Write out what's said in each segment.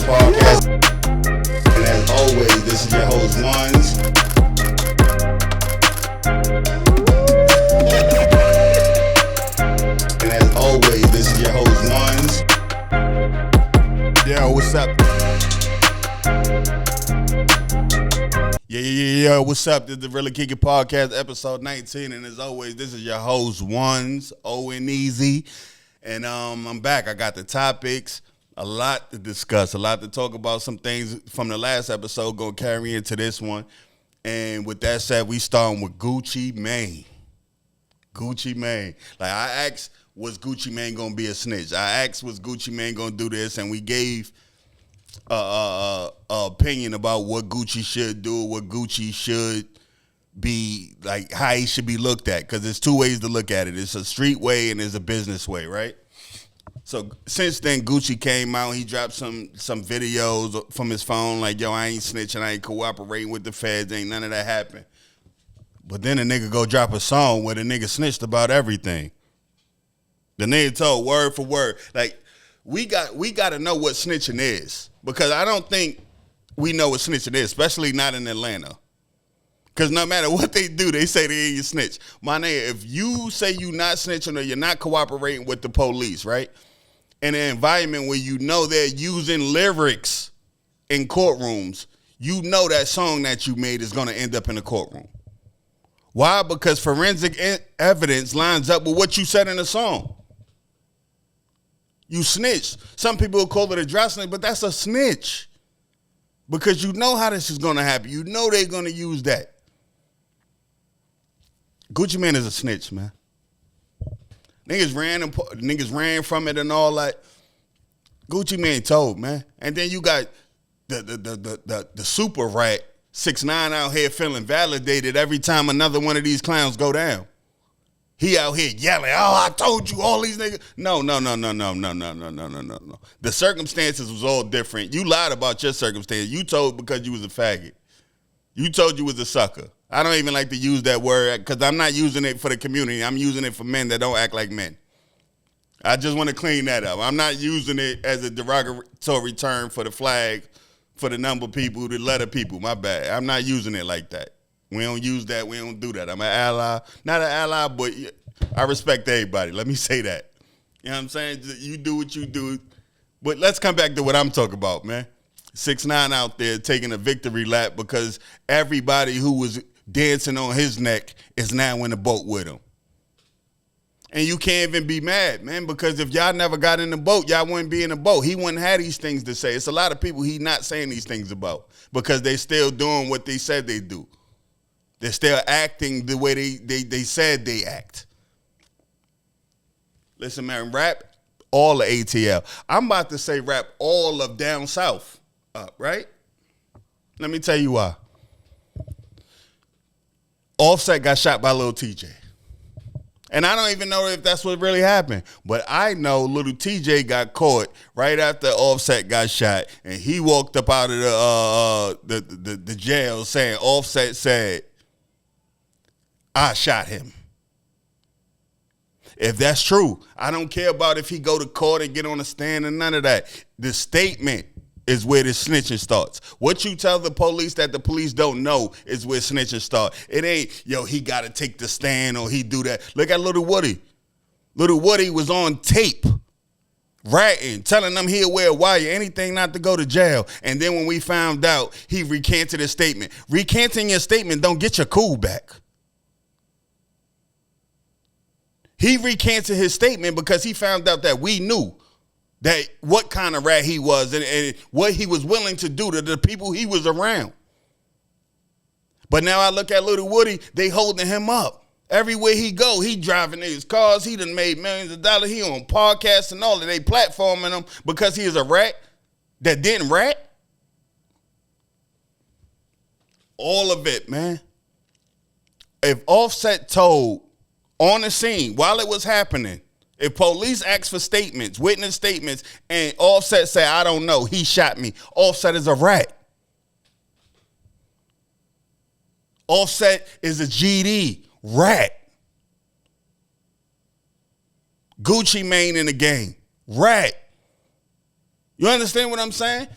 Podcast. And as always, this is your host, Ones. And as always, this is your host, Ones. Yo, what's up? Yeah, what's up? This is the Really Kick It Podcast, episode 19. And as always, this is your host, Ones, Owen Easy. And I'm back. I got the topics, a lot to discuss, a lot to talk about. Some things from the last episode going to carry into this one. And with that said, we starting with Gucci Mane. Gucci Mane. Like, I asked, was Gucci Mane going to be a snitch? I asked, was Gucci Mane going to do this? And we gave a opinion about what Gucci should do, what Gucci should be, like how he should be looked at, because there's two ways to look at it. It's a street way and there's a business way, right? So since then, Gucci came out, he dropped some videos from his phone like, yo, I ain't snitching, I ain't cooperating with the feds, ain't none of that happened. But then a nigga go drop a song where the nigga snitched about everything. The nigga told word for word. Like, we got to know what snitching is, because I don't think we know what snitching is, especially not in Atlanta. Because no matter what they do, they say they ain't a snitch. My nigga, if you say you not snitching or you're not cooperating with the police, right, in an environment where you know they're using lyrics in courtrooms, you know that song that you made is going to end up in the courtroom. Why? Because forensic evidence lines up with what you said in the song. You snitched. Some people will call it a dry snitch, but that's a snitch. Because you know how this is going to happen. You know they're going to use that. Gucci Mane is a snitch, man. Niggas ran from it and all that. Gucci Mane told, man. And then you got the super rat 6ix9ine out here feeling validated every time another one of these clowns go down. He out here yelling, oh, I told you, all these niggas. No. The circumstances was all different. You lied about your circumstance. You told because you was a faggot. You told you was a sucker. I don't even like to use that word because I'm not using it for the community. I'm using it for men that don't act like men. I just want to clean that up. I'm not using it as a derogatory term for the flag, for the number of people, the letter people. My bad. I'm not using it like that. We don't use that. We don't do that. I'm an ally. Not an ally, but I respect everybody. Let me say that. You know what I'm saying? You do what you do. But let's come back to what I'm talking about, man. 6ix9ine out there taking a victory lap because everybody who was dancing on his neck is now in the boat with him. And you can't even be mad, man, because if y'all never got in the boat, y'all wouldn't be in the boat. He wouldn't have these things to say. It's a lot of people he not saying these things about because they still doing what they said they do. They're still acting the way they said they act. Listen, man, rap all of ATL. I'm about to say rap all of down south up, right? Let me tell you why. Offset got shot by Lil TJ. And I don't even know if that's what really happened. But I know Little TJ got caught right after Offset got shot. And he walked up out of the jail saying, Offset said, I shot him. If that's true, I don't care about if he go to court and get on the stand and none of that. The statement is where the snitching starts. What you tell the police that the police don't know is where snitching starts. It ain't, yo, he got to take the stand or he do that. Look at Little Woody. Little Woody was on tape, ratting, telling them he'll wear a wire, anything not to go to jail. And then when we found out, he recanted his statement. Recanting your statement don't get your cool back. He recanted his statement because he found out that we knew that what kind of rat he was and what he was willing to do to the people he was around. But now I look at Little Woody, they holding him up. Everywhere he go, he driving his cars. He done made millions of dollars. He on podcasts and all of they platforming him because he is a rat that didn't rat. All of it, man. If Offset told on the scene while it was happening, if police asked for statements, witness statements, and Offset said, I don't know, he shot me, Offset is a rat. Offset is a GD rat. Gucci Mane in the game, rat. You understand what I'm saying?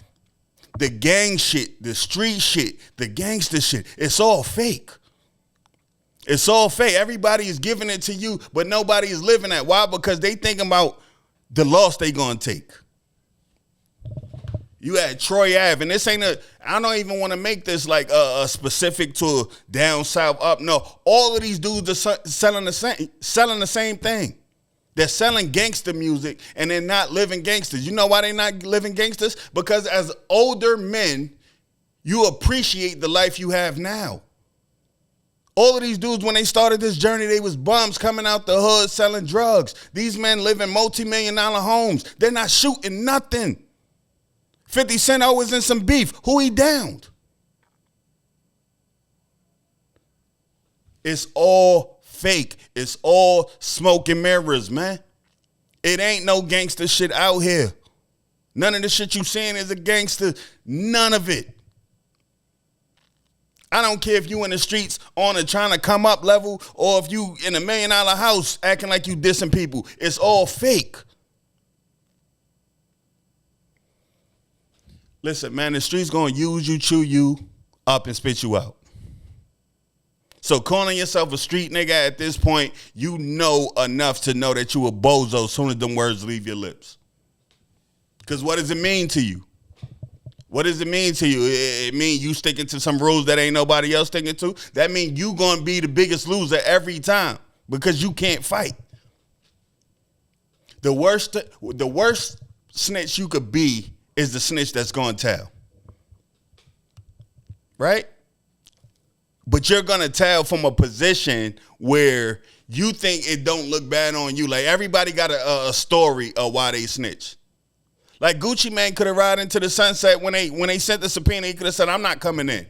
the gang shit, the street shit, the gangster shit, it's all fake. It's all fake. Everybody is giving it to you, but nobody is living that. Why? Because they thinking about the loss they gonna take. You had Troy Ave, and this ain't I don't even want to make this like a specific to down south up. No, all of these dudes are selling the same thing. They're selling gangster music, and they're not living gangsters. You know why they're not living gangsters? Because as older men, you appreciate the life you have now. All of these dudes, when they started this journey, they was bums coming out the hood selling drugs. These men live in multi-million-dollar homes. They're not shooting nothing. 50 Cent always in some beef. Who he downed? It's all fake. It's all smoke and mirrors, man. It ain't no gangster shit out here. None of the shit you seeing is a gangster. None of it. I don't care if you in the streets on a trying to come up level or if you in $1 million house acting like you dissing people. It's all fake. Listen, man, the streets gonna use you, chew you up, and spit you out. So calling yourself a street nigga at this point, you know enough to know that you a bozo as soon as them words leave your lips. Because what does it mean to you? What does it mean to you? It mean you sticking to some rules that ain't nobody else sticking to? That mean you gonna be the biggest loser every time because you can't fight. The worst snitch you could be is the snitch that's gonna tell. Right? But you're gonna tell from a position where you think it don't look bad on you. Like everybody got a story of why they snitch. Like Gucci Mane could have ride into the sunset when they sent the subpoena. He could have said, "I'm not coming in."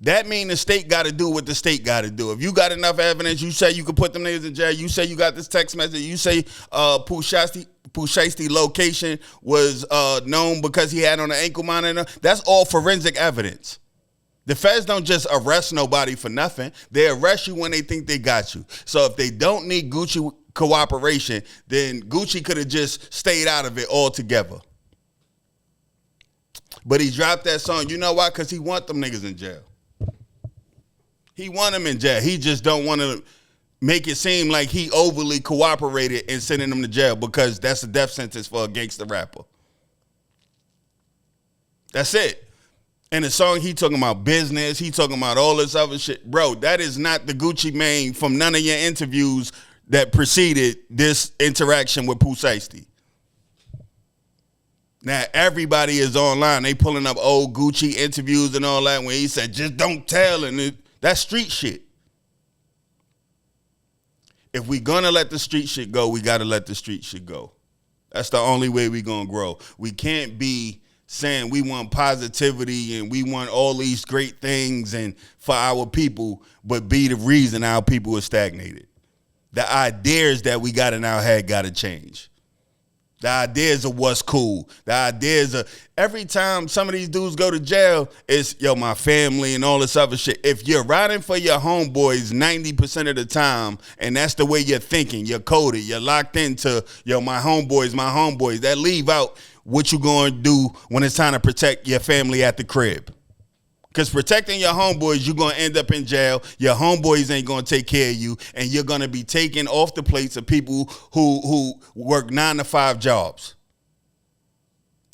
That mean the state got to do what the state got to do. If you got enough evidence, you say you could put them niggas in jail. You say you got this text message. You say Pooh Shiesty location was known because he had on an ankle monitor. That's all forensic evidence. The feds don't just arrest nobody for nothing. They arrest you when they think they got you. So if they don't need Gucci cooperation, then Gucci could have just stayed out of it altogether. But he dropped that song. You know why? Because he want them niggas in jail. He want them in jail. He just don't want to make it seem like he overly cooperated in sending them to jail because that's a death sentence for a gangster rapper. That's it. And the song, he talking about business. He talking about all this other shit. Bro, that is not the Gucci Mane from none of your interviews that preceded this interaction with Pooh Shiesty. Now, everybody is online. They pulling up old Gucci interviews and all that when he said, just don't tell. And that's street shit. If we gonna let the street shit go, we gotta let the street shit go. That's the only way we gonna grow. We can't be saying we want positivity and we want all these great things and for our people, but be the reason our people are stagnated. The ideas that we got in our head got to change. The ideas of what's cool. The ideas of every time some of these dudes go to jail, it's, yo, my family and all this other shit. If you're riding for your homeboys 90% of the time, and that's the way you're thinking, you're coded, you're locked into, yo, my homeboys, that leave out what you going to do when it's time to protect your family at the crib. Because protecting your homeboys, you're going to end up in jail. Your homeboys ain't going to take care of you. And you're going to be taken off the plates of people who work 9 to 5 jobs.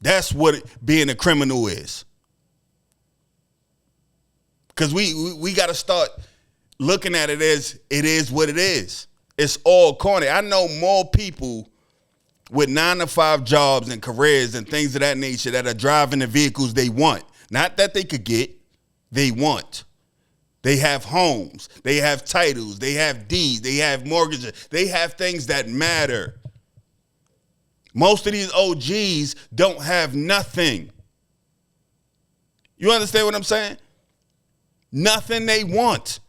That's what being a criminal is. Because we got to start looking at it as it is what it is. It's all corny. I know more people with 9 to 5 jobs and careers and things of that nature that are driving the vehicles they want. Not that they could get. They want. They have homes. They have titles. They have deeds. They have mortgages. They have things that matter. Most of these OGs don't have nothing. You understand what I'm saying? Nothing they want.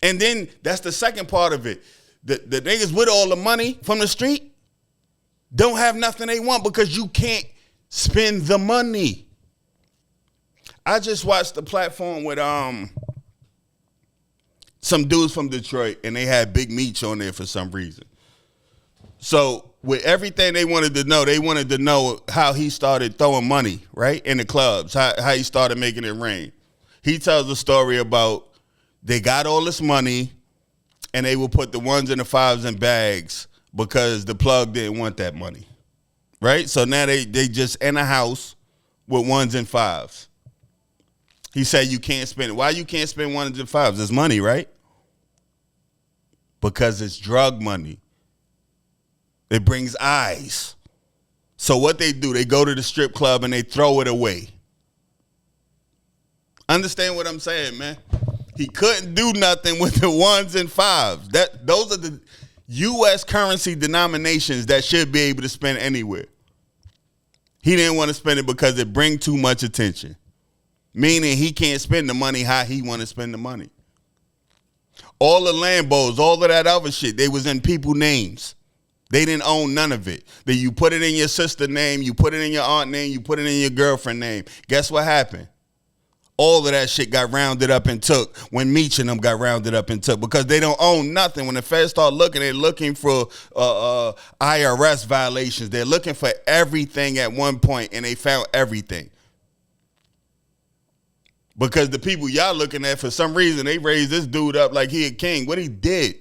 And then that's the second part of it. The niggas with all the money from the street don't have nothing they want because you can't spend the money. I just watched the platform with some dudes from Detroit, and they had Big Meech on there for some reason. So with everything they wanted to know how he started throwing money, right, in the clubs, how he started making it rain. He tells a story about they got all this money and they would put the ones and the fives in bags because the plug didn't want that money, right? So now they just in a house with ones and fives. He said you can't spend it. Why you can't spend ones and fives? It's money, right? Because it's drug money. It brings eyes. So what they do, they go to the strip club and they throw it away. Understand what I'm saying, man? He couldn't do nothing with the ones and fives. Those are the U.S. currency denominations that should be able to spend anywhere. He didn't want to spend it because it brings too much attention. Meaning he can't spend the money how he want to spend the money. All the Lambos, all of that other shit, they was in people's names. They didn't own none of it. Then you put it in your sister's name, you put it in your aunt's name, you put it in your girlfriend's name. Guess what happened? All of that shit got rounded up and took when Meech and them got rounded up and took because they don't own nothing. When the feds start looking, they're looking for IRS violations. They're looking for everything at one point, and they found everything. Because the people y'all looking at, for some reason, they raised this dude up like he a king. What he did?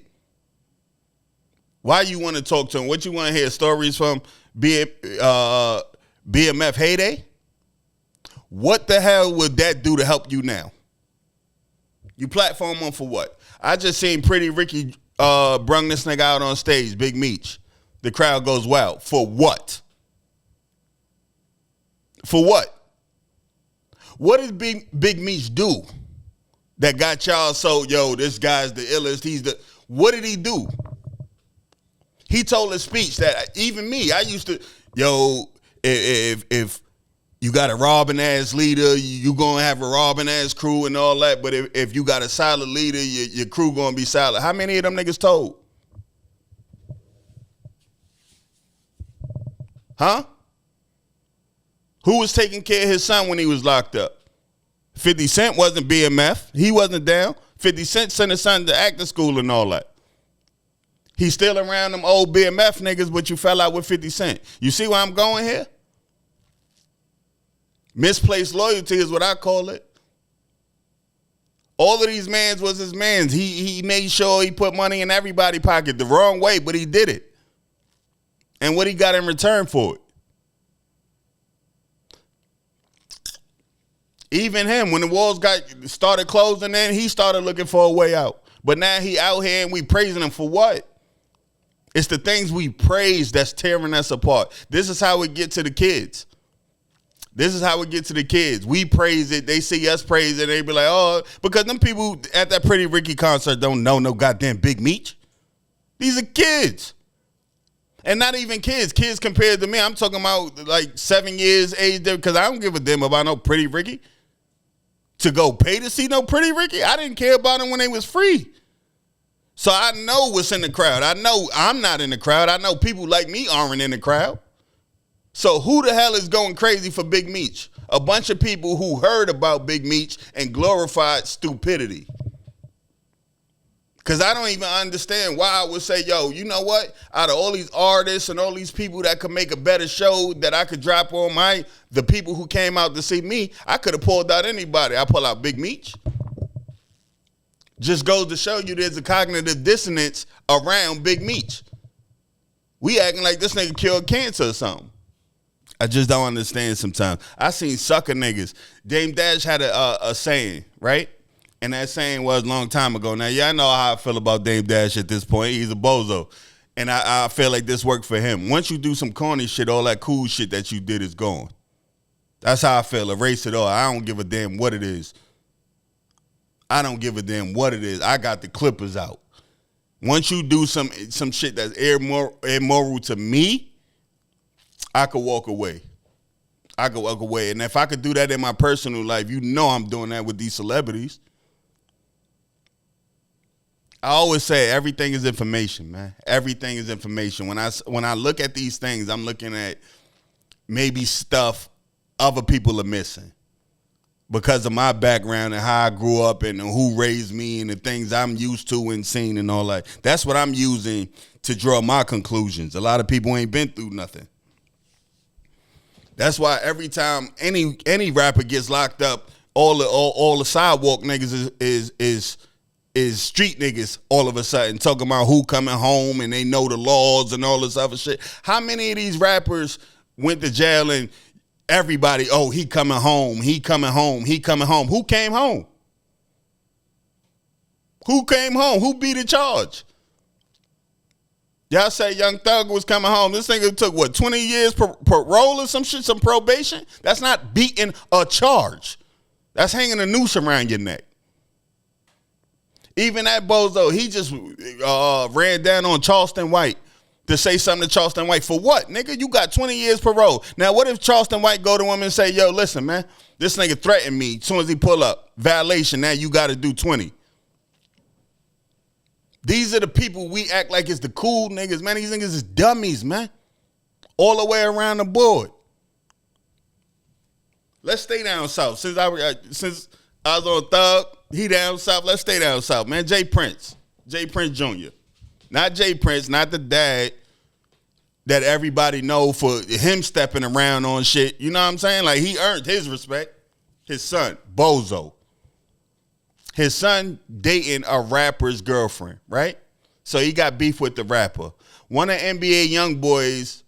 Why you want to talk to him? What you want to hear? Stories from BMF heyday? What the hell would that do to help you now? You platform him for what? I just seen Pretty Ricky brung this nigga out on stage, Big Meech. The crowd goes wild. For what? For what? What did Big Meech do that got y'all so, yo, this guy's the illest, what did he do? He told a speech that even me, I used to, yo, if you got a robbing ass leader, you gonna have a robbing ass crew and all that, but if you got a solid leader, your crew gonna be solid. How many of them niggas told? Huh? Who was taking care of his son when he was locked up? 50 Cent wasn't BMF. He wasn't down. 50 Cent sent his son to acting school and all that. He's still around them old BMF niggas, but you fell out with 50 Cent. You see where I'm going here? Misplaced loyalty is what I call it. All of these mans was his mans. He made sure he put money in everybody's pocket the wrong way, but he did it. And what he got in return for it? Even him, when the walls started closing in, he started looking for a way out. But now he out here and we praising him for what? It's the things we praise that's tearing us apart. This is how we get to the kids. This is how we get to the kids. We praise it. They see us praise it. They be like, oh, because them people at that Pretty Ricky concert don't know no goddamn Big Meech. These are kids. And not even kids. Kids compared to me. I'm talking about like 7 years age because I don't give a damn about no Pretty Ricky. To go pay to see no Pretty Ricky? I didn't care about them when they was free. So I know what's in the crowd. I know I'm not in the crowd. I know people like me aren't in the crowd. So who the hell is going crazy for Big Meech? A bunch of people who heard about Big Meech and glorified stupidity. Because I don't even understand why I would say, yo, you know what? Out of all these artists and all these people that could make a better show that I could drop on the people who came out to see me, I could have pulled out anybody. I pull out Big Meech. Just goes to show you there's a cognitive dissonance around Big Meech. We acting like this nigga cured cancer or something. I just don't understand sometimes. I seen sucker niggas. Dame Dash had a saying, right? And that saying was a long time ago. Now, yeah, I know how I feel about Dame Dash at this point. He's a bozo. And I feel like this worked for him. Once you do some corny shit, all that cool shit that you did is gone. That's how I feel. Erase it all. I don't give a damn what it is. I don't give a damn what it is. I got the clippers out. Once you do some shit that's immoral to me, I could walk away. I could walk away. And if I could do that in my personal life, you know I'm doing that with these celebrities. I always say everything is information, man. Everything is information. When I look at these things, I'm looking at maybe stuff other people are missing because of my background and how I grew up and who raised me and the things I'm used to and seen and all that. That's what I'm using to draw my conclusions. A lot of people ain't been through nothing. That's why every time any rapper gets locked up, all the sidewalk niggas is street niggas all of a sudden talking about who coming home and they know the laws and all this other shit. How many of these rappers went to jail and everybody, oh, he coming home, he coming home, he coming home. Who came home? Who came home? Who beat the charge? Y'all say Young Thug was coming home. This nigga took, what, 20 years parole or some shit, some probation? That's not beating a charge. That's hanging a noose around your neck. Even that bozo, he just ran down on Charleston White to say something to Charleston White. For what, nigga? You got 20 years parole. Now, what if Charleston White go to him and say, yo, listen, man, this nigga threatened me as soon as he pull up. Violation, now you got to do 20. These are the people we act like it's the cool niggas, man. These niggas is dummies, man. All the way around the board. Let's stay down south. Since I was on Thug, he down south. Let's stay down south, man. J. Prince Jr. Not J. Prince, not the dad that everybody know for him stepping around on shit. You know what I'm saying? Like, he earned his respect. His son, Bozo. His son dating a rapper's girlfriend, right? So he got beef with the rapper. One of NBA YoungBoy's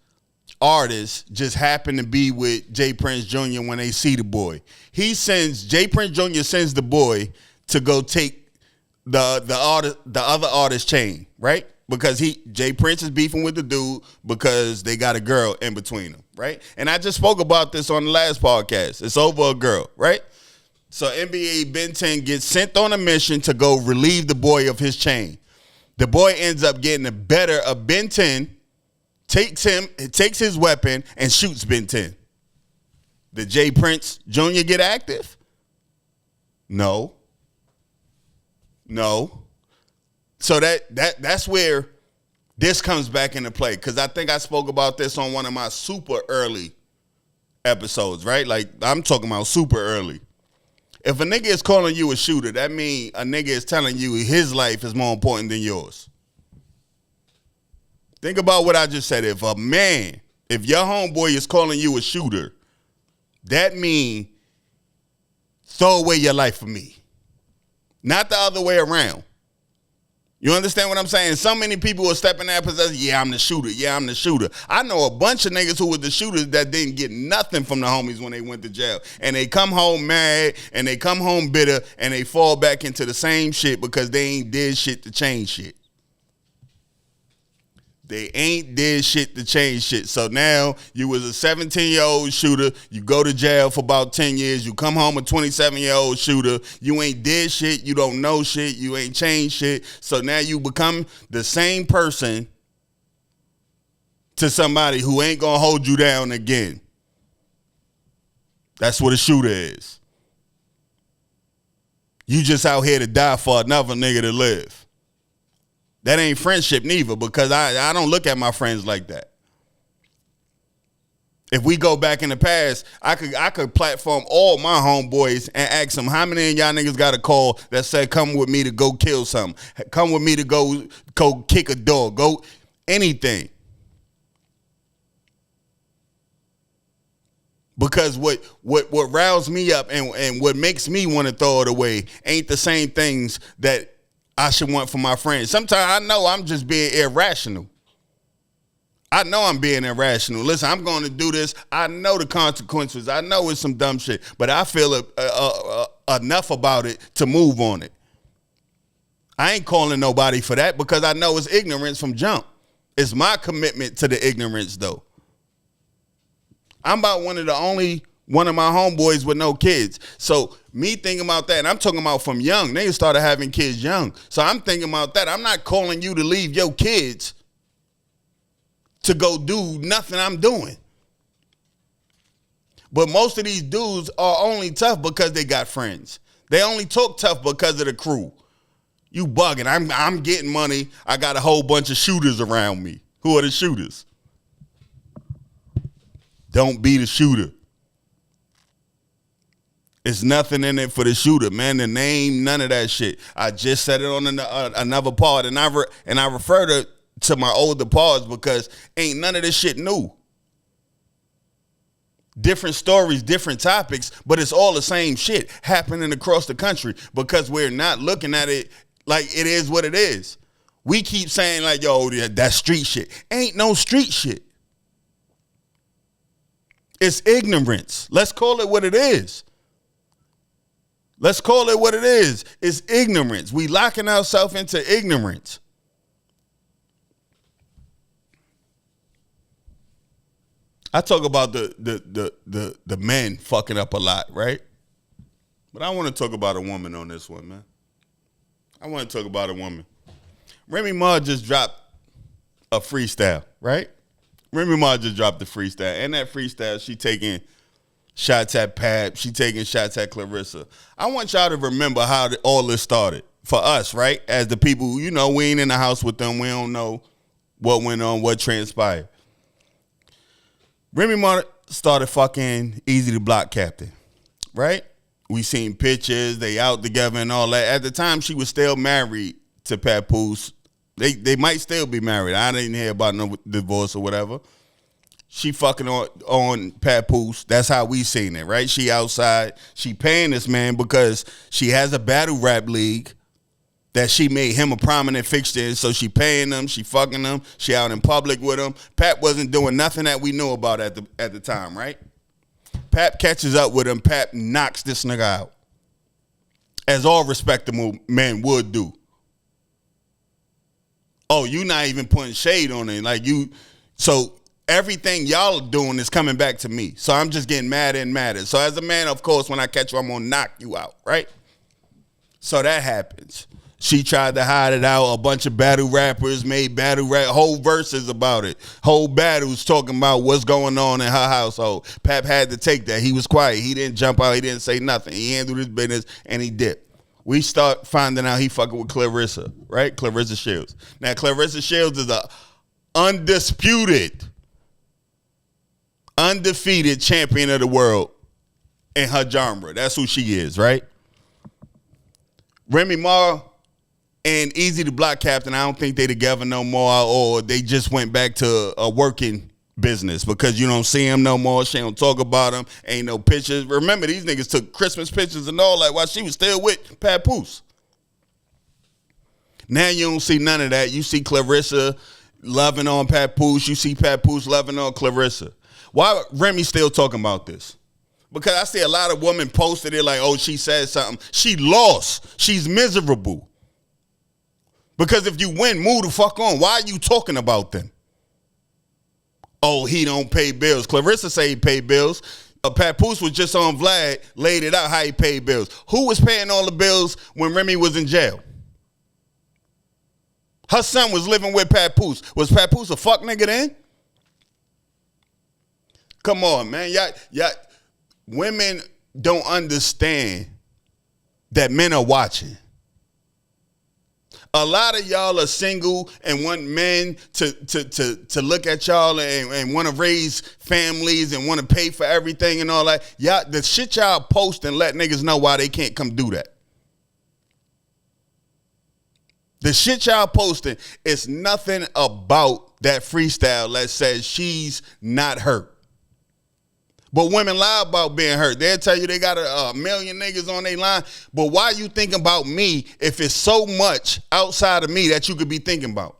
artists just happened to be with J. Prince Jr. when they see the boy. J. Prince Jr. sends the boy to go take the other artist's chain, right? Because J. Prince is beefing with the dude because they got a girl in between them, right? And I just spoke about this on the last podcast. It's over a girl, right? So NBA Ben 10 gets sent on a mission to go relieve the boy of his chain. The boy ends up getting the better of Ben 10, takes his weapon, and shoots Ben 10. Did J. Prince Jr. get active? No. So that's where this comes back into play, because I think I spoke about this on one of my super early episodes, right? Like, I'm talking about super early. If a nigga is calling you a shooter, that means a nigga is telling you his life is more important than yours. Think about what I just said. If your homeboy is calling you a shooter, that means throw away your life for me. Not the other way around. You understand what I'm saying? So many people are stepping that position. Yeah, I'm the shooter. Yeah, I'm the shooter. I know a bunch of niggas who were the shooters that didn't get nothing from the homies when they went to jail. And they come home mad, and they come home bitter, and they fall back into the same shit because they ain't did shit to change shit. They ain't did shit to change shit. So now you was a 17-year-old shooter. You go to jail for about 10 years. You come home a 27-year-old shooter. You ain't did shit. You don't know shit. You ain't changed shit. So now you become the same person to somebody who ain't going to hold you down again. That's what a shooter is. You just out here to die for another nigga to live. That ain't friendship neither, because I don't look at my friends like that. If we go back in the past, I could platform all my homeboys and ask them, how many of y'all niggas got a call that said, come with me to go kill something? Come with me to go kick a dog, go anything. Because what riles me up and what makes me want to throw it away ain't the same things that I should want for my friends. Sometimes I know I'm just being irrational. I know I'm being irrational. Listen, I'm going to do this. I know the consequences. I know it's some dumb shit, but I feel enough about it to move on it. I ain't calling nobody for that because I know it's ignorance from jump. It's my commitment to the ignorance, though. I'm about one of my homeboys with no kids. So me thinking about that, and I'm talking about from young. They started having kids young. So I'm thinking about that. I'm not calling you to leave your kids to go do nothing I'm doing. But most of these dudes are only tough because they got friends. They only talk tough because of the crew. You bugging. I'm getting money. I got a whole bunch of shooters around me. Who are the shooters? Don't be the shooter. It's nothing in it for the shooter, man. The name, none of that shit. I just said it on another part, and I refer to to my older pods because ain't none of this shit new. Different stories, different topics, but it's all the same shit happening across the country because we're not looking at it like it is what it is. We keep saying like, yo, that's street shit. Ain't no street shit. It's ignorance. Let's call it what it is. Let's call it what it is. It's ignorance. We locking ourselves into ignorance. I talk about the men fucking up a lot, right? But I want to talk about a woman on this one, man. I want to talk about a woman. Remy Ma just dropped a freestyle, right? Remy Ma just dropped the freestyle. And that freestyle, she taking shots at Pap. She taking shots at Clarissa. I want y'all to remember how all this started. For us, right? As the people, we ain't in the house with them. We don't know what went on, what transpired. Remy Ma started fucking Easy the Block Captain, right? We seen pictures, they out together and all that. At the time, she was still married to Papoose. They might still be married. I didn't hear about no divorce or whatever. She fucking on Papoose. That's how we seen it, right? She outside. She paying this man because she has a battle rap league that she made him a prominent fixture in, so she paying them, she fucking them, she out in public with him. Pap wasn't doing nothing that we knew about at the time, right? Pap catches up with him. Pap knocks this nigga out, as all respectable men would do. Oh, you not even putting shade on it, like you. So everything y'all are doing is coming back to me. So I'm just getting madder and madder. So as a man, of course, when I catch you, I'm gonna knock you out, right? So that happens. She tried to hide it out. A bunch of battle rappers made whole verses about it. Whole battles talking about what's going on in her household. Pap had to take that. He was quiet. He didn't jump out. He didn't say nothing. He handled his business and he dipped. We start finding out he fucking with Clarissa, right? Clarissa Shields. Now, Clarissa Shields is a undefeated champion of the world in her genre. That's who she is, right? Remy Ma and Easy the Block Captain, I don't think they together no more, or they just went back to a working business because you don't see him no more. She don't talk about him. Ain't no pictures. Remember, these niggas took Christmas pictures and all that while she was still with Papoose. Now you don't see none of that. You see Clarissa loving on Papoose. You see Papoose loving on Clarissa. Why Remy still talking about this? Because I see a lot of women posted it like, oh, she said something. She lost. She's miserable. Because if you win, move the fuck on. Why are you talking about them? Oh, he don't pay bills. Clarissa say he pay bills. Papoose was just on Vlad, laid it out how he paid bills. Who was paying all the bills when Remy was in jail? Her son was living with Papoose. Was Papoose a fuck nigga then? Come on, man. Y'all, women don't understand that men are watching. A lot of y'all are single and want men to look at y'all and want to raise families and want to pay for everything and all that. Y'all, the shit y'all post and let niggas know why they can't come do that. The shit y'all posting is nothing about that freestyle that says she's not hurt. But women lie about being hurt. They'll tell you they got a million niggas on their line. But why you thinking about me if it's so much outside of me that you could be thinking about?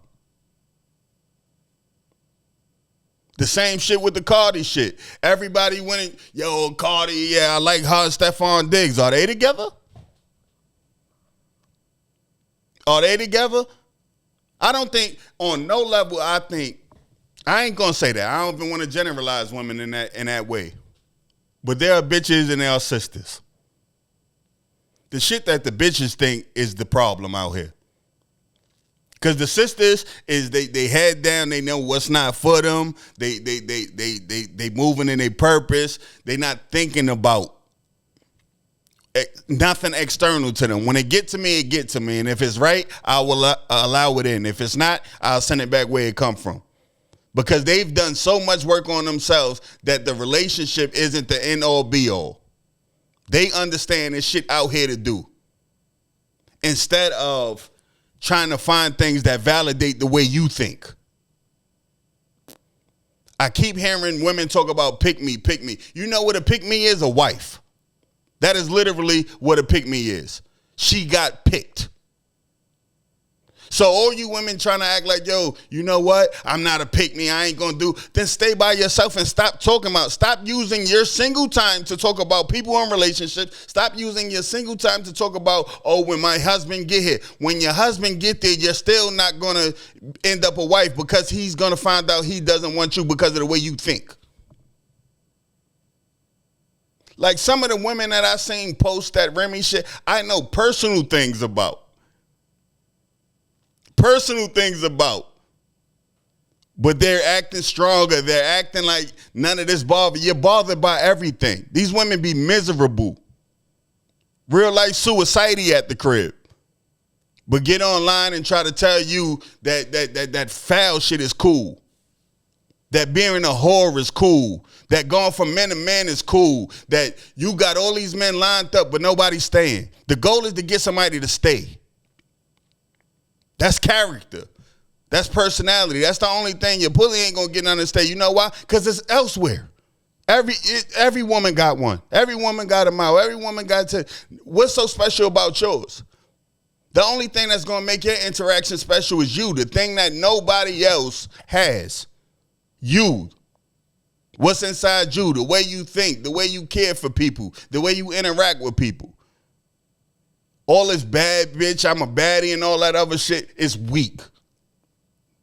The same shit with the Cardi shit. Everybody went, yo, Cardi, yeah, I like her and Stephon Diggs. Are they together? Are they together? I don't think, on no level, I ain't gonna say that. I don't even want to generalize women in that way. But there are bitches and there are sisters. The shit that the bitches think is the problem out here. Because the sisters is they head down, they know what's not for them. They moving in their purpose. They not thinking about nothing external to them. When it get to me, it get to me. And if it's right, I will allow it in. If it's not, I'll send it back where it come from. Because they've done so much work on themselves that the relationship isn't the end all be all. They understand this shit out here to do. Instead of trying to find things that validate the way you think. I keep hearing women talk about pick me, pick me. You know what a pick me is? A wife. That is literally what a pick me is. She got picked. So all you women trying to act like, yo, you know what? I'm not a pick me. I ain't going to do. Then stay by yourself and stop talking about. Stop using your single time to talk about people in relationships. Stop using your single time to talk about, oh, when my husband get here. When your husband get there, you're still not going to end up a wife because he's going to find out he doesn't want you because of the way you think. Like some of the women that I seen post that Remy shit, I know personal things about. But they're acting stronger. They're acting like none of this bother. You're bothered by everything. These women be miserable. Real life suicidey at the crib. But get online and try to tell you that foul shit is cool. That being a whore is cool. That going from man to man is cool. That you got all these men lined up, but nobody's staying. The goal is to get somebody to stay. That's character. That's personality. That's the only thing your pussy ain't gonna get none to stay. You know why? Because it's elsewhere. Every woman got one. Every woman got a mouth. Every woman got to. What's so special about yours? The only thing that's gonna make your interaction special is you. The thing that nobody else has. You. What's inside you? The way you think. The way you care for people. The way you interact with people. All this bad bitch, I'm a baddie and all that other shit is weak.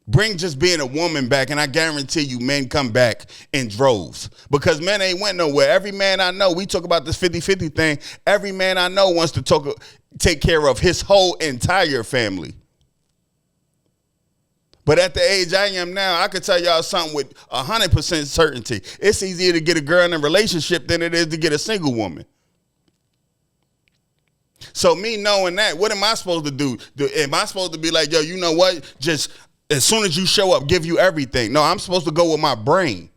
Bring just being a woman back, and I guarantee you men come back in droves. Because men ain't went nowhere. Every man I know, we talk about this 50-50 thing, every man I know wants to take care of his whole entire family. But at the age I am now, I could tell y'all something with 100% certainty. It's easier to get a girl in a relationship than it is to get a single woman. So me knowing that, what am I supposed to do? Am I supposed to be like, yo, you know what? Just as soon as you show up, give you everything. No, I'm supposed to go with my brain.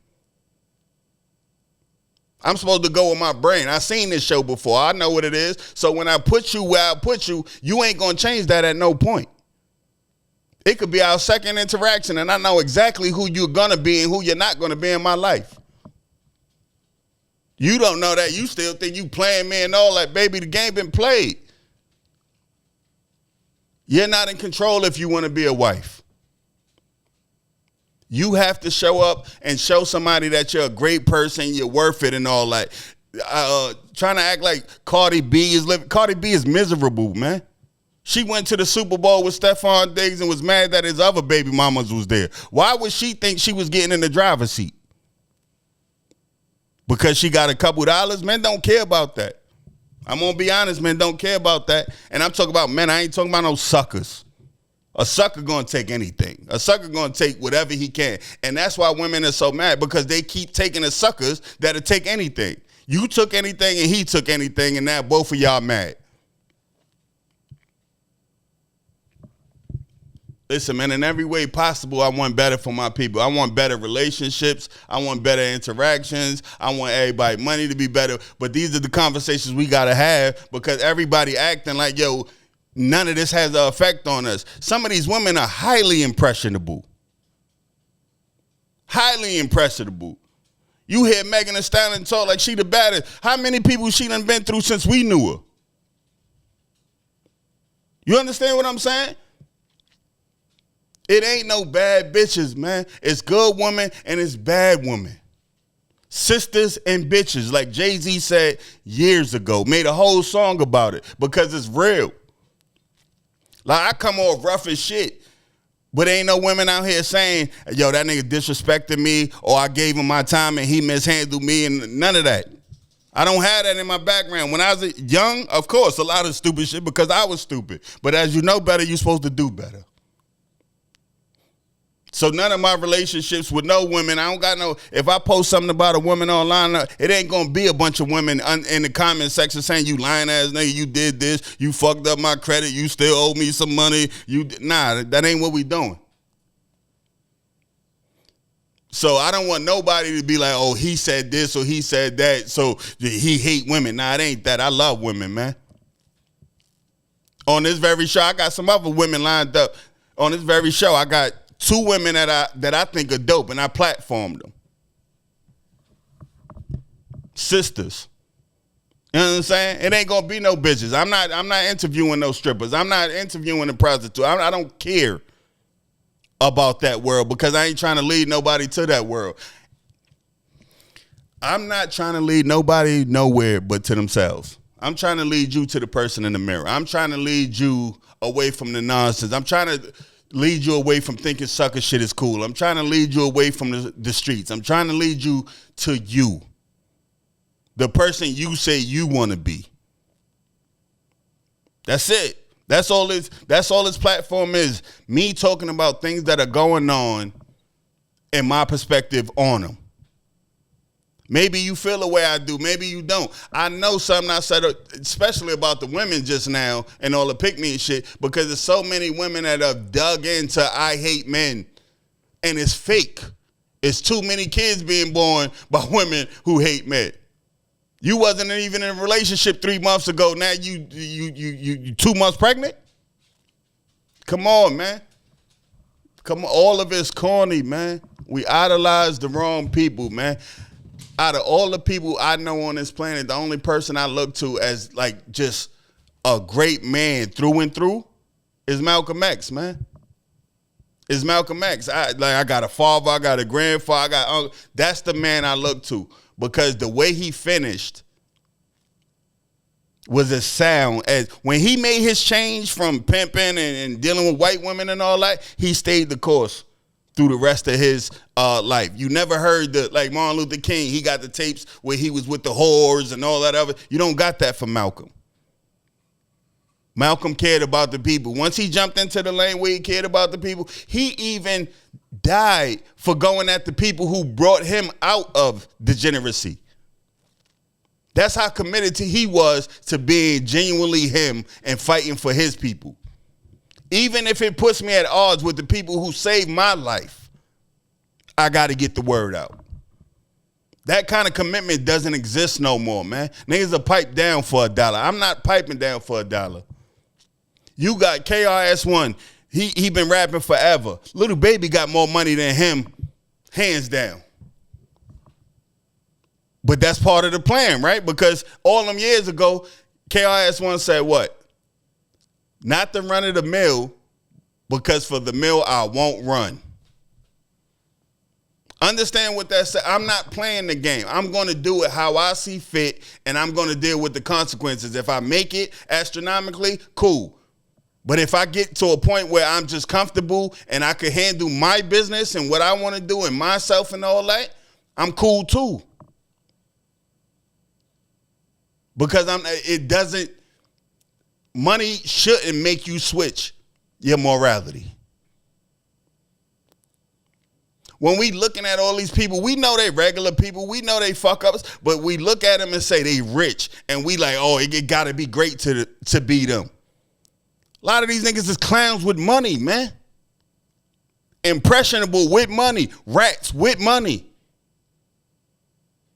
I'm supposed to go with my brain. I seen this show before. I know what it is. So when I put you where I put you, you ain't going to change that at no point. It could be our second interaction, and I know exactly who you're going to be and who you're not going to be in my life. You don't know that. You still think you playing me and all that. Baby, the game been played. You're not in control if you want to be a wife. You have to show up and show somebody that you're a great person, you're worth it and all that. Trying to act like Cardi B is living. Cardi B is miserable, man. She went to the Super Bowl with Stephon Diggs and was mad that his other baby mamas was there. Why would she think she was getting in the driver's seat? Because she got a couple dollars? Men don't care about that. I'm going to be honest, men don't care about that. And I'm talking about men. I ain't talking about no suckers. A sucker going to take anything. A sucker going to take whatever he can. And that's why women are so mad, because they keep taking the suckers that'll take anything. You took anything and he took anything, and now both of y'all mad. Listen, man, in every way possible, I want better for my people. I want better relationships. I want better interactions. I want everybody money to be better. But these are the conversations we got to have, because everybody acting like, yo, none of this has an effect on us. Some of these women are highly impressionable. Highly impressionable. You hear Megan Thee Stallion talk like she the baddest. How many people she done been through since we knew her? You understand what I'm saying? It ain't no bad bitches, man. It's good women and it's bad women. Sisters and bitches, like Jay-Z said years ago, made a whole song about it because it's real. Like, I come off rough as shit, but ain't no women out here saying, yo, that nigga disrespected me, or I gave him my time and he mishandled me, and none of that. I don't have that in my background. When I was young, of course, a lot of stupid shit because I was stupid. But as you know better, you're supposed to do better. So none of my relationships with no women, I don't got no, if I post something about a woman online, it ain't going to be a bunch of women in the comment section saying, you lying ass nigga, you did this, you fucked up my credit, you still owe me some money. Nah, that ain't what we doing. So I don't want nobody to be like, oh, he said this or he said that, so he hate women. Nah, it ain't that. I love women, man. On this very show, I got some other women lined up. On this very show, I got 2 women that I think are dope, and I platformed them. Sisters. You know what I'm saying? It ain't gonna be no bitches. I'm not interviewing no strippers. I'm not interviewing a prostitute. I don't care about that world because I ain't trying to lead nobody to that world. I'm not trying to lead nobody nowhere but to themselves. I'm trying to lead you to the person in the mirror. I'm trying to lead you away from the nonsense. I'm trying to lead you away from thinking sucker shit is cool. I'm trying to lead you away from the streets. I'm trying to lead you to you. The person you say you want to be. That's it. That's all this platform is. Me talking about things that are going on and my perspective on them. Maybe you feel the way I do. Maybe you don't. I know something I said, especially about the women just now and all the pick-me and shit, because there's so many women that have dug into I hate men. And it's fake. It's too many kids being born by women who hate men. You wasn't even in a relationship 3 months ago. Now you 2 months pregnant? Come on, man. Come on. All of it's corny, man. We idolize the wrong people, man. Out of all the people I know on this planet, the only person I look to as like just a great man through and through is Malcolm X, man. Is Malcolm X. I got a father, I got a grandfather, I got uncle. That's the man I look to. Because the way he finished was as sound as when he made his change from pimping and dealing with white women and all that, he stayed the course through the rest of his life. You never heard like Martin Luther King, he got the tapes where he was with the whores and all that other. You don't got that from Malcolm. Malcolm cared about the people. Once he jumped into the lane where he cared about the people, he even died for going at the people who brought him out of degeneracy. That's how committed he was to being genuinely him and fighting for his people. Even if it puts me at odds with the people who saved my life, I got to get the word out. That kind of commitment doesn't exist no more, man. Niggas will pipe down for $1. I'm not piping down for $1. You got KRS-One. He been rapping forever. Little Baby got more money than him, hands down. But that's part of the plan, right? Because all them years ago, KRS-One said what? Not the run of the mill, because for the mill I won't run. Understand what that said? I'm not playing the game. I'm going to do it how I see fit, and I'm going to deal with the consequences. If I make it astronomically, cool. But if I get to a point where I'm just comfortable and I can handle my business and what I want to do and myself and all that, I'm cool too. Because money shouldn't make you switch your morality. When we looking at all these people, we know they regular people, we know they fuck ups, but we look at them and say they rich, and we like, oh, it gotta be great to be them. A lot of these niggas is clowns with money, man. Impressionable with money. Rats with money.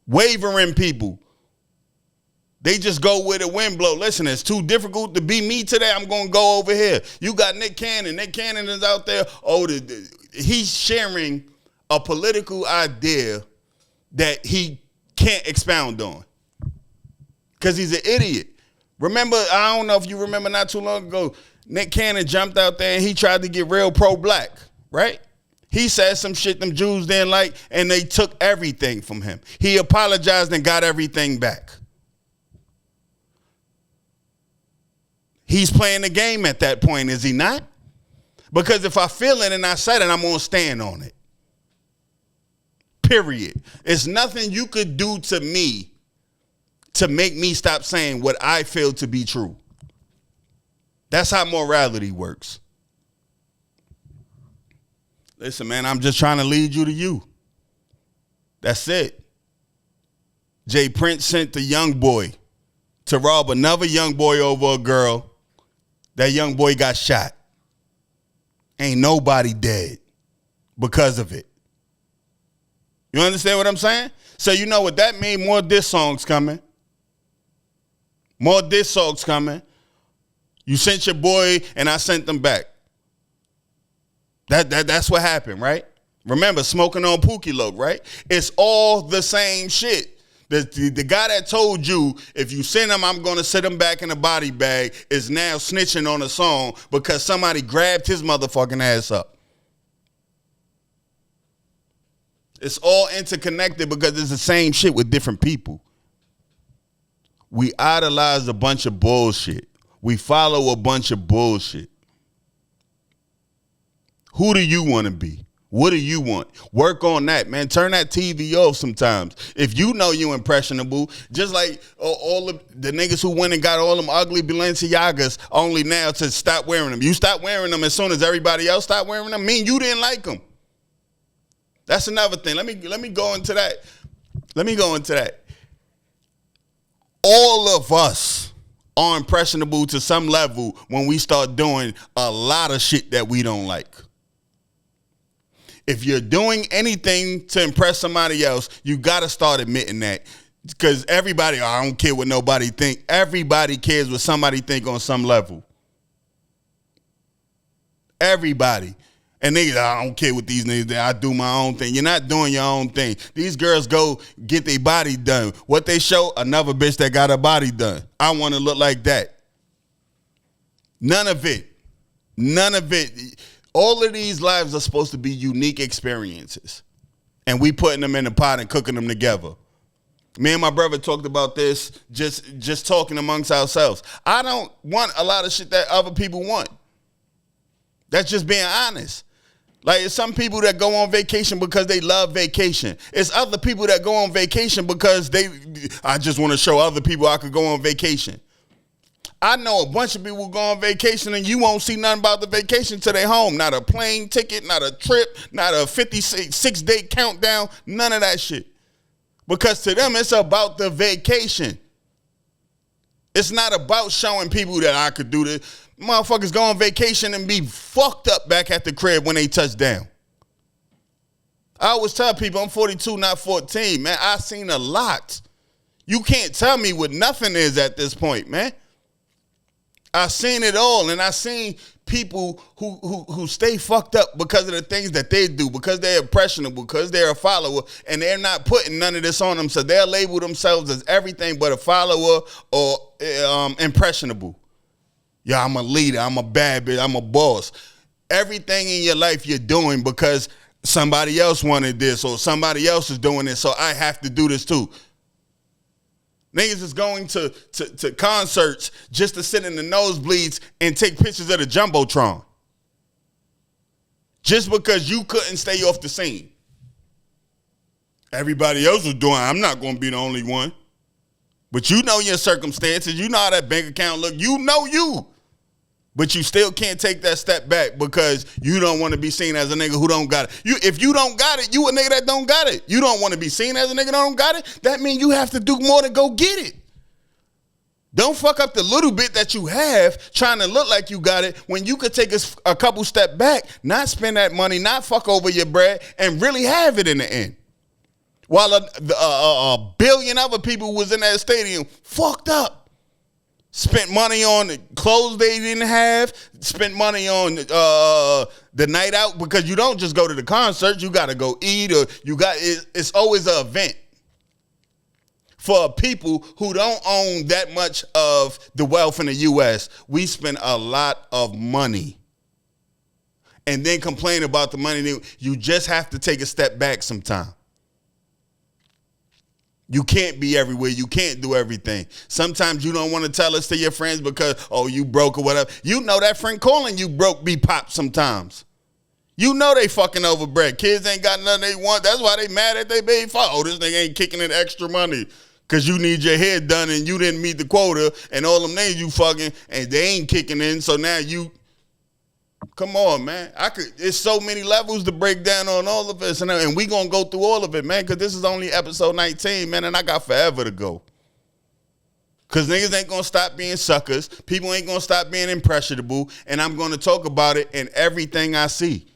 Wavering people. They just go where the wind blow. Listen, it's too difficult to be me today. I'm going to go over here. You got Nick Cannon. Nick Cannon is out there. Oh, he's sharing a political idea that he can't expound on because he's an idiot. Remember, I don't know if you remember not too long ago, Nick Cannon jumped out there and he tried to get real pro-black, right? He said some shit them Jews didn't like, and they took everything from him. He apologized and got everything back. He's playing the game at that point, is he not? Because if I feel it and I said it, I'm going to stand on it. Period. It's nothing you could do to me to make me stop saying what I feel to be true. That's how morality works. Listen, man, I'm just trying to lead you to you. That's it. Jay Prince sent the young boy to rob another young boy over a girl. That young boy got shot. Ain't nobody dead because of it. You understand what I'm saying? So you know what that means? More diss songs coming. More diss songs coming. You sent your boy and I sent them back. That's what happened, right? Remember, smoking on Pookie Loc, right? It's all the same shit. The guy that told you, if you send him, I'm going to sit him back in a body bag, is now snitching on a song because somebody grabbed his motherfucking ass up. It's all interconnected because it's the same shit with different people. We idolize a bunch of bullshit. We follow a bunch of bullshit. Who do you want to be? What do you want? Work on that, man. Turn that TV off sometimes. If you know you impressionable, just like all of the niggas who went and got all them ugly Balenciagas only now to stop wearing them. You stop wearing them as soon as everybody else stopped wearing them. Mean you didn't like them. That's another thing. Let me go into that. All of us are impressionable to some level when we start doing a lot of shit that we don't like. If you're doing anything to impress somebody else, you got to start admitting that. Because everybody, I don't care what nobody think. Everybody cares what somebody think on some level. Everybody. And niggas, I don't care what these niggas do. I do my own thing. You're not doing your own thing. These girls go get their body done. What they show, another bitch that got her body done. I want to look like that. None of it. All of these lives are supposed to be unique experiences. And we putting them in the pot and cooking them together. Me and my brother talked about this, just talking amongst ourselves. I don't want a lot of shit that other people want. That's just being honest. Like, it's some people that go on vacation because they love vacation. It's other people that go on vacation because I just want to show other people I could go on vacation. I know a bunch of people go on vacation and you won't see nothing about the vacation till they home. Not a plane ticket, not a trip, not a 56-day countdown, none of that shit. Because to them, it's about the vacation. It's not about showing people that I could do this. Motherfuckers go on vacation and be fucked up back at the crib when they touch down. I always tell people I'm 42, not 14, man. I've seen a lot. You can't tell me what nothing is at this point, man. I've seen it all, and I've seen people who stay fucked up because of the things that they do, because they're impressionable, because they're a follower, and they're not putting none of this on them, so they'll label themselves as everything but a follower or impressionable. Yeah, I'm a leader, I'm a bad bitch, I'm a boss. Everything in your life you're doing because somebody else wanted this or somebody else is doing this, so I have to do this too. Niggas is going to concerts just to sit in the nosebleeds and take pictures of the Jumbotron. Just because you couldn't stay off the scene. Everybody else was doing it. I'm not going to be the only one. But you know your circumstances. You know how that bank account look. You know you. But you still can't take that step back because you don't want to be seen as a nigga who don't got it. If you don't got it, you a nigga that don't got it. You don't want to be seen as a nigga that don't got it. That means you have to do more to go get it. Don't fuck up the little bit that you have trying to look like you got it when you could take a couple step back, not spend that money, not fuck over your bread, and really have it in the end. While a billion other people was in that stadium fucked up. Spent money on clothes they didn't have. Spent money on the night out because you don't just go to the concert. You got to go eat or it's always an event. For people who don't own that much of the wealth in the U.S., we spend a lot of money. And then complain about the money. You just have to take a step back sometime. You can't be everywhere. You can't do everything. Sometimes you don't want to tell us to your friends because, oh, you broke or whatever. You know that friend calling you broke be popped sometimes. You know they fucking overbred. Kids ain't got nothing they want. That's why they mad at they baby father. Oh, this nigga ain't kicking in extra money because you need your hair done and you didn't meet the quota and all them names you fucking and they ain't kicking in. So now you... Come on, man. It's so many levels to break down on all of this. And we going to go through all of it, man, because this is only episode 19, man, and I got forever to go. Because niggas ain't going to stop being suckers. People ain't going to stop being impressionable. And I'm going to talk about it in everything I see.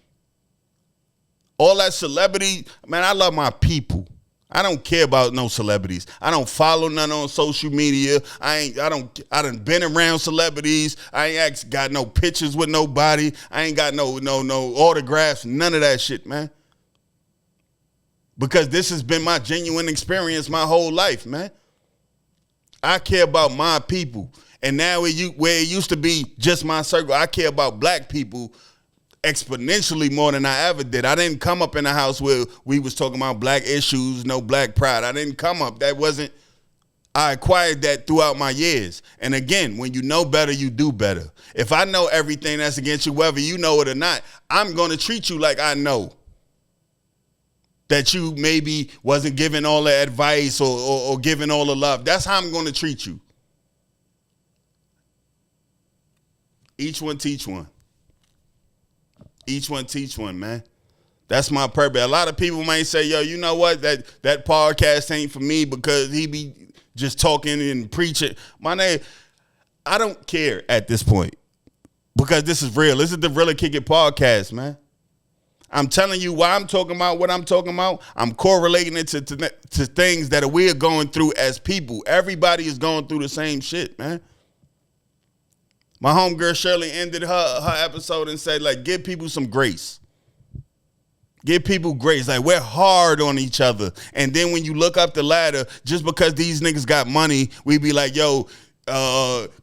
All that celebrity, man, I love my people. I don't care about no celebrities. I don't follow none on social media. I done been around celebrities. I ain't got no pictures with nobody. I ain't got no autographs, none of that shit, man. Because this has been my genuine experience my whole life, man. I care about my people. And now where it used to be just my circle, I care about black people exponentially more than I ever did. I didn't come up in a house where we was talking about black issues, no black pride. I didn't come up. I acquired that throughout my years. And again, when you know better, you do better. If I know everything that's against you, whether you know it or not, I'm going to treat you like I know that you maybe wasn't giving all the advice or giving all the love. That's how I'm going to treat you. Each one teach one. Each one teach one, man. That's my purpose. A lot of people might say, yo, you know what? That podcast ain't for me because he be just talking and preaching. My name, I don't care at this point because this is real. This is the Really Kick It podcast, man. I'm telling you why I'm talking about what I'm talking about. I'm correlating it to things that we're going through as people. Everybody is going through the same shit, man. My homegirl Shirley ended her episode and said, like, give people some grace. Give people grace. Like, we're hard on each other. And then when you look up the ladder, just because these niggas got money, we be like, yo,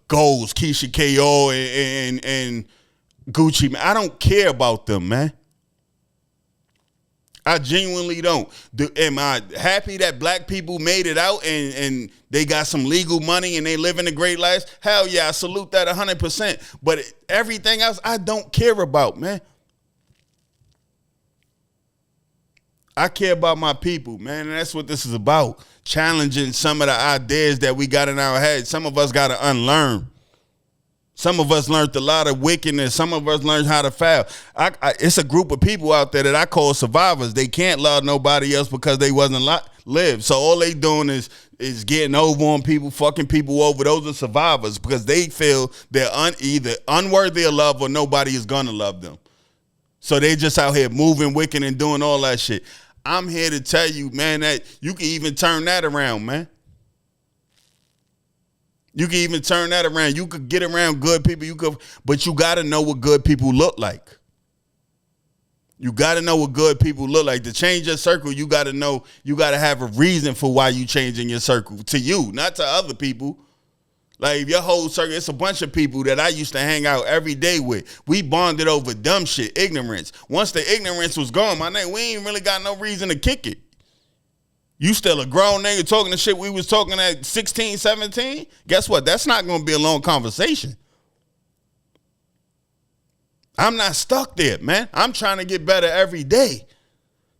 Goals, Keisha K.O. and Gucci, man. I don't care about them, man. I genuinely don't. Am I happy that black people made it out and they got some legal money and they living a great life? Hell yeah, I salute that 100%. But everything else, I don't care about, man. I care about my people, man, and that's what this is about. Challenging some of the ideas that we got in our head. Some of us got to unlearn. Some of us learned a lot of wickedness. Some of us learned how to fail. It's a group of people out there that I call survivors. They can't love nobody else because they wasn't live. So all they doing is getting over on people, fucking people over. Those are survivors because they feel they're either unworthy of love or nobody is going to love them. So they just out here moving wicked and doing all that shit. I'm here to tell you, man, that you can even turn that around, man. You can even turn that around. You could get around good people. But you got to know what good people look like. You got to know what good people look like. To change your circle, you got to know, you got to have a reason for why you changing your circle. To you, not to other people. Like your whole circle, it's a bunch of people that I used to hang out every day with. We bonded over dumb shit, ignorance. Once the ignorance was gone, my name, we ain't really got no reason to kick it. You still a grown nigga talking the shit we was talking at 16, 17? Guess what? That's not going to be a long conversation. I'm not stuck there, man. I'm trying to get better every day.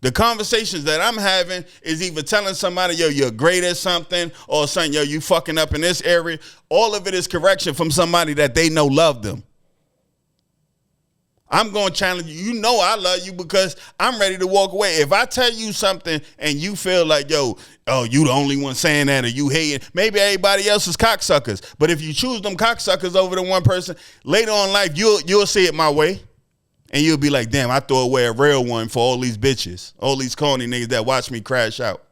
The conversations that I'm having is either telling somebody, yo, you're great at something, or saying, yo, you fucking up in this area. All of it is correction from somebody that they know love them. I'm going to challenge you. You know I love you because I'm ready to walk away. If I tell you something and you feel like, yo, oh, you the only one saying that or you hating, maybe everybody else is cocksuckers. But if you choose them cocksuckers over the one person, later on in life, you'll see it my way. And you'll be like, damn, I throw away a real one for all these bitches, all these corny niggas that watch me crash out.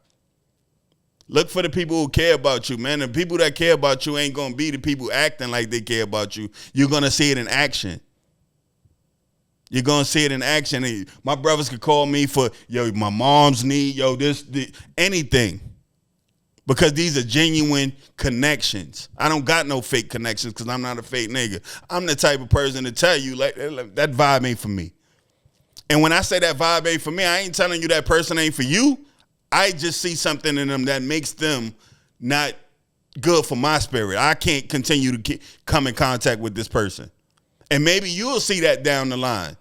Look for the people who care about you, man. The people that care about you ain't going to be the people acting like they care about you. You're going to see it in action. You're going to see it in action. My brothers could call me for, yo, my mom's need, yo, anything. Because these are genuine connections. I don't got no fake connections because I'm not a fake nigga. I'm the type of person to tell you, like, that vibe ain't for me. And when I say that vibe ain't for me, I ain't telling you that person ain't for you. I just see something in them that makes them not good for my spirit. I can't continue to come in contact with this person. And maybe you'll see that down the line.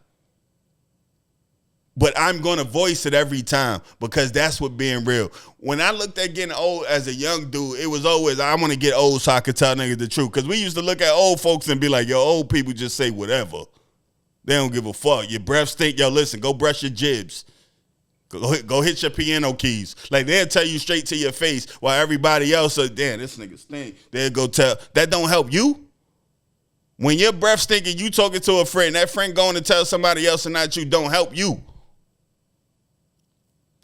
But I'm going to voice it every time because that's what being real. When I looked at getting old as a young dude, it was always, I want to get old so I could tell niggas the truth. Because we used to look at old folks and be like, yo, old people just say whatever. They don't give a fuck. Your breath stink. Yo, listen, go brush your jibs. Go hit your piano keys. Like, they'll tell you straight to your face while everybody else says, damn, this nigga stink. They'll go tell. That don't help you. When your breath stinking, you talking to a friend, that friend going to tell somebody else and not you, don't help you.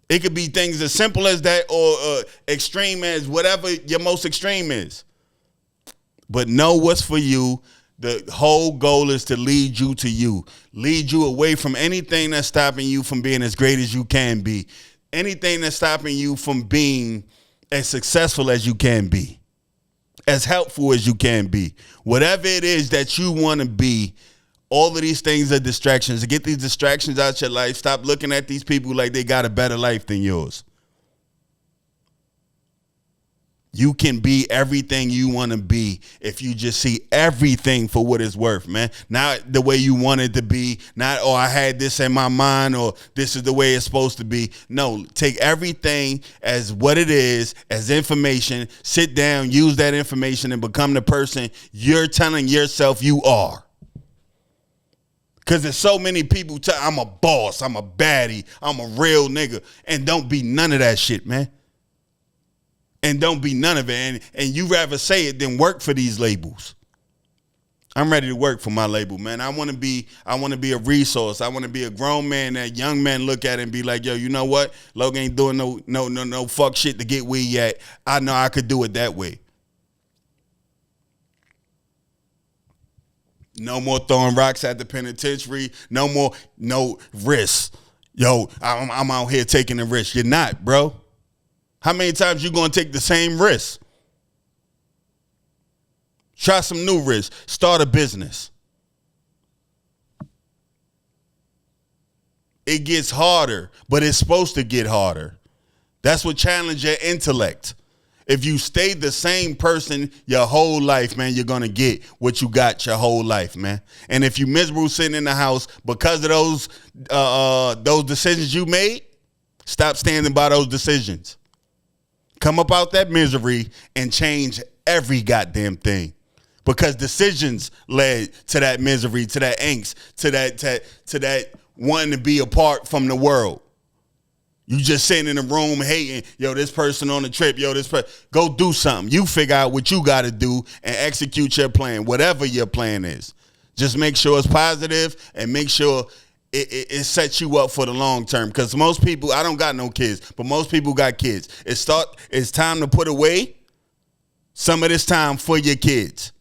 It could be things as simple as that or extreme as whatever your most extreme is. But know what's for you. The whole goal is to lead you to you. Lead you away from anything that's stopping you from being as great as you can be. Anything that's stopping you from being as successful as you can be. As helpful as you can be. Whatever it is that you want to be, all of these things are distractions. Get these distractions out your life. Stop looking at these people like they got a better life than yours. You can be everything you want to be if you just see everything for what it's worth, man. Not the way you want it to be. Not, oh, I had this in my mind or this is the way it's supposed to be. No, take everything as what it is, as information. Sit down, use that information and become the person you're telling yourself you are. Because there's so many people I'm a boss, I'm a baddie, I'm a real nigga. And don't be none of that shit, man. And don't be none of it. And you rather say it than work for these labels. I'm ready to work for my label, man. I want to be a resource. I want to be a grown man that young men look at and be like, yo, you know what? Logan ain't doing no fuck shit to get weed yet. I know I could do it that way. No more throwing rocks at the penitentiary. No risks. Yo, I'm out here taking the risk. You're not, bro. How many times you gonna take the same risk? Try some new risks. Start a business. It gets harder, but it's supposed to get harder. That's what challenges your intellect. If you stay the same person your whole life, man, you're gonna get what you got your whole life, man. And if you miserable sitting in the house because of those decisions you made, stop standing by those decisions. Come up out that misery and change every goddamn thing. Because decisions led to that misery, to that angst, to that wanting to be apart from the world. You just sitting in a room hating, yo, this person on the trip, yo, this person. Go do something. You figure out what you got to do and execute your plan, whatever your plan is. Just make sure it's positive and make sure it sets you up for the long term. Because most people, I don't got no kids, but most people got kids. It's time to put away some of this time for your kids.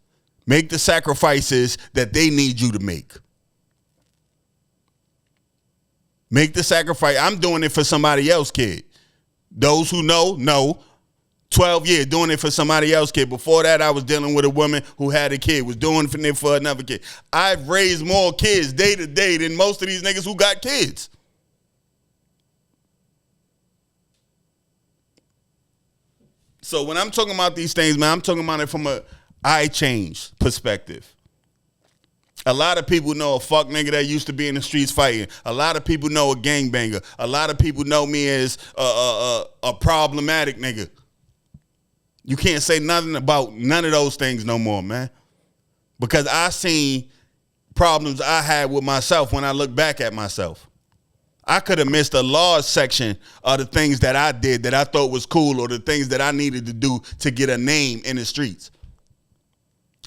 Make the sacrifices that they need you to make. Make the sacrifice. I'm doing it for somebody else's kid. Those who know. 12 years doing it for somebody else's kid. Before that, I was dealing with a woman who had a kid, was doing it for another kid. I've raised more kids day to day than most of these niggas who got kids. So when I'm talking about these things, man, I'm talking about it from a I change perspective. A lot of people know a fuck nigga that used to be in the streets fighting. A lot of people know a gangbanger. A lot of people know me as a problematic nigga. You can't say nothing about none of those things no more, man. Because I seen problems I had with myself when I look back at myself. I could have missed a large section of the things that I did that I thought was cool or the things that I needed to do to get a name in the streets.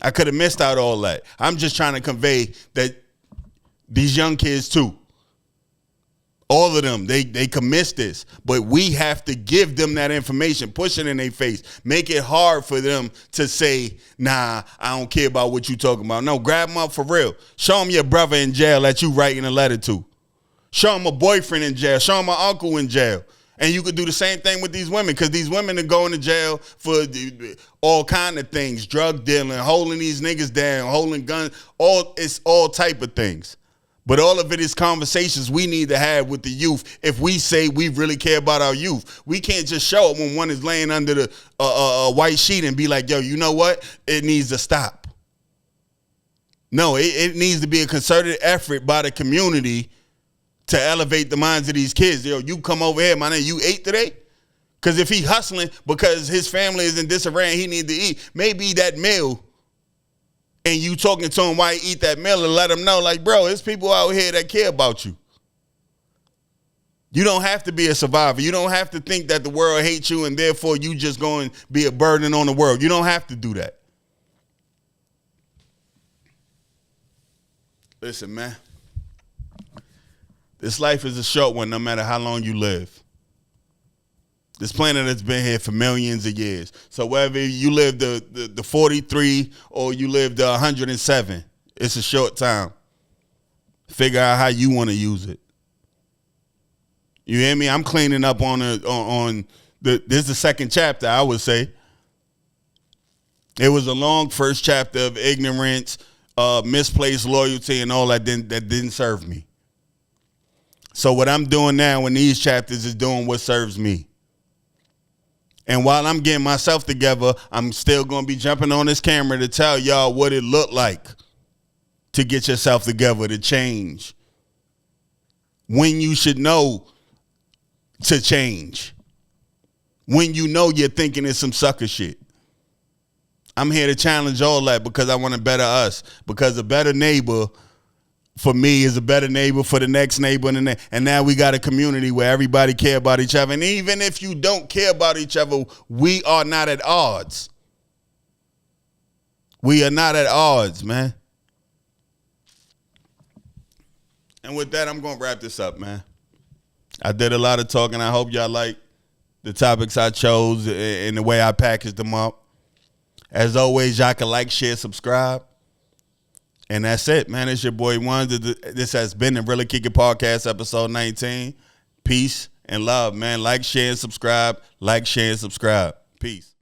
I could have missed out all that. I'm just trying to convey that these young kids too, all of them, they can miss this, but we have to give them that information, push it in their face, make it hard for them to say, nah, I don't care about what you talking about. No, grab them up for real. Show them your brother in jail that you writing a letter to. Show them a boyfriend in jail. Show them an uncle in jail. And you could do the same thing with these women, because these women are going to jail for all kind of things, drug dealing, holding these niggas down, holding guns, it's all type of things. But all of it is conversations we need to have with the youth if we say we really care about our youth. We can't just show up when one is laying under the white sheet and be like, yo, you know what? It needs to stop. No, it needs to be a concerted effort by the community to elevate the minds of these kids. Yo, you come over here, my nigga, you ate today? Because if he hustling because his family is in disarray and he need to eat, maybe that meal, and you talking to him why he eat that meal and let him know, like, bro, there's people out here that care about you. You don't have to be a survivor. You don't have to think that the world hates you and therefore you just going to be a burden on the world. You don't have to do that. Listen, man. This life is a short one no matter how long you live. This planet has been here for millions of years. So whether you live the 43 or you live the 107, it's a short time. Figure out how you want to use it. You hear me? I'm cleaning up on this is the second chapter, I would say. It was a long first chapter of ignorance, misplaced loyalty, and all that didn't serve me. So what I'm doing now in these chapters is doing what serves me. And while I'm getting myself together, I'm still going to be jumping on this camera to tell y'all what it looked like to get yourself together, to change. When you should know to change. When you know you're thinking it's some sucker shit. I'm here to challenge all that because I want to better us. Because a better neighbor for me is a better neighbor for the next neighbor. And now we got a community where everybody care about each other. And even if you don't care about each other, we are not at odds. We are not at odds, man. And with that, I'm going to wrap this up, man. I did a lot of talking. I hope y'all like the topics I chose and the way I packaged them up. As always, y'all can like, share, subscribe. And that's it, man. It's your boy Ones. This has been the Really Kick It Podcast, episode 19. Peace and love, man. Like, share, and subscribe. Like, share, and subscribe. Peace.